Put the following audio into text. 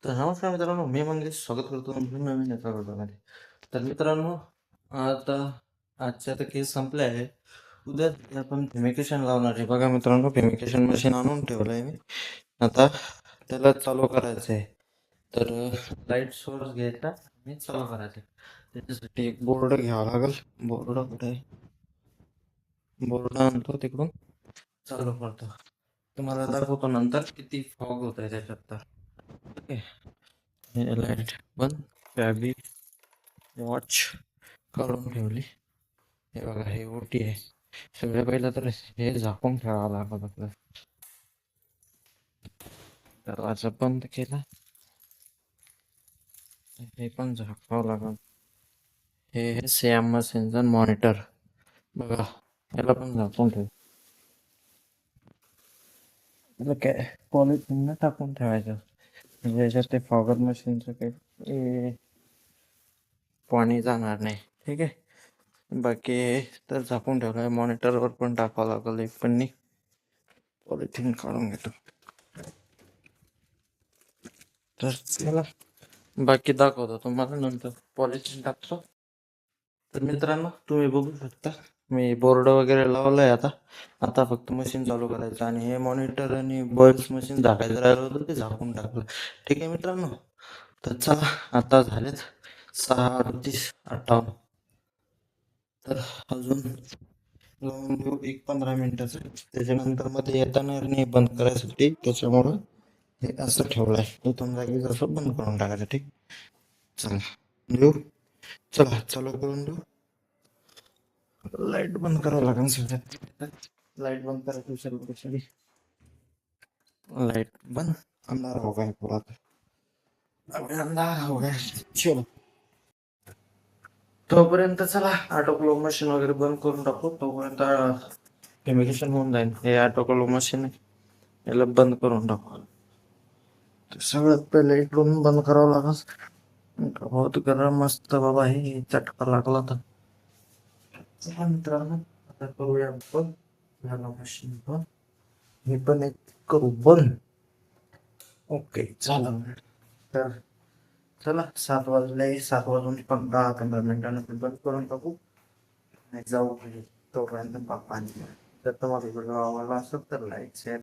तर नमस्कार मित्रांनो, मी मंगेश स्वागत करतो तुमचं नवीन एका व्हिडिओमध्ये. तर मित्रांनो, आता आजचे आता केस संपले आहे. उद्या आपण फिमिकेशन लावणार आहे. बघा मित्रांनो, फिमिकेशन मशीन आणून ठेवलं आहे मी. आता त्याला चालू करायचं आहे. तर लाईट सोर्स घ्यायचा आणि चालू करायचं. त्याच्यासाठी एक बोर्ड घ्यावा लागेल. बोर्ड कुठे आहे? बोर्ड आणतो तिकडून, चालू करतो. तुम्हाला दाखवतो नंतर किती फॉग होत आहे त्याच्यात. तर ओके, हे लाईट बंद, फॅब्रिक वॉच काढून ठेवली. हे बघा, हे ओटी आहे. सगळ्यात पहिलं तर हे झाकून ठेवावं लागत आपलं. दरवाजा बंद केला, हे पण झाकावं लागल. हे सॅम मशीनचं मॉनिटर बघा, याला पण झाकून ठेव. त्याला काय पॉलिथिन टाकून ठेवायचं, म्हणजे याच्यात ते फॉगर मशीनचं काही पाणी जाणार नाही. ठीक आहे, बाकी तर झाकून ठेवलं आहे. मॉनिटरवर पण टाकावं लागेल एक पन्नी. पॉलिथिन काढून घेतो. तर चला, बाकी दाखवतो तुम्हाला नंतर. पॉलिथिन टाकतो. तर मित्रांनो, तुम्ही बघू शकता मी बोर्ड वगैरे लावलंय. आता आता फक्त मशीन चालू करायचं, आणि हे मॉनिटर आणि बल्ब मशीन झाकायचं राहिलं होतं, ते झाकून टाकलं. ठीक आहे मित्रांनो, तर चला, आता झालेत 6:38-58. तर अजून लावून देऊ एक 15 मिनिटाचं. त्याच्यानंतर मध्ये येताना नाही बंद करायसाठी, त्याच्यामुळं हे असं ठेवलंय. इथून जागी जसं बंद करून टाकायचं. ठीक, चला देऊ. चला चालू करून देऊ. लाइट बंद करावं लागेल सगळ्यात. लाइट बंद करायची सर्व. लाइट बंद. अंधार हो गया पूरा, अभी अंधार हो गया. चलो, तोपर्यंत चला ऑटोक्लोव मशीन वगैरे बंद करून टाकू. तोपर्यंत फिमिकेशन होऊन जाईल. हे ऑटोक्लोव मशीन आहे, याला बंद करून टाकू. सगळ्यात पहिले इकडून बंद करावं लागेल. बहुत गरम मस्त बाबा, हे चटका लागला तर. चला मित्रांनो, आता करूया बंद. झालं मशीन बंद. हे पण एक करू बंद. ओके, झालं. तर चला, 7 वाजले. 7 वाजून 10-15 मिनिटांनी बंद करून टाकू आणि जाऊ घरी. तोपर्यंत पाणी. जर तुम्हाला व्हिडिओ आवडला असेल तर लाईक, शेअर